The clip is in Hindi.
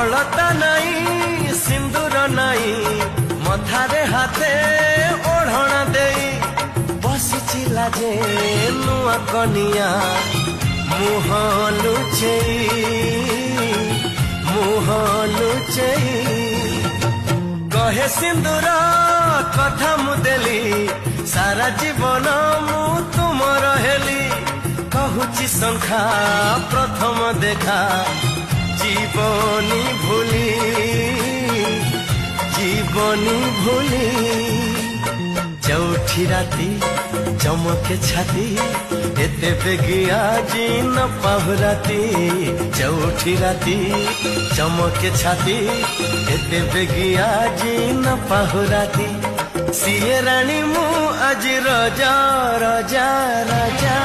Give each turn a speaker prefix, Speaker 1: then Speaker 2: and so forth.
Speaker 1: अलता नाई सिंदूर नाई मथारे हाथे ओढ़ना देई बसिचिला जे नुआ कनिया मुह लुचेई कहे सिंदूर कथा मुदेली सारा जीवन मु तुमर हेली कहूची संख्या प्रथम देखा जीवनी भूली चौठी राती चमके छाती एते बेगिया जी न पाहुराती चौठी राती चमके छाती एते बेगिया जी न पाहुराती सिए रानी मु आज रजा रजा रजा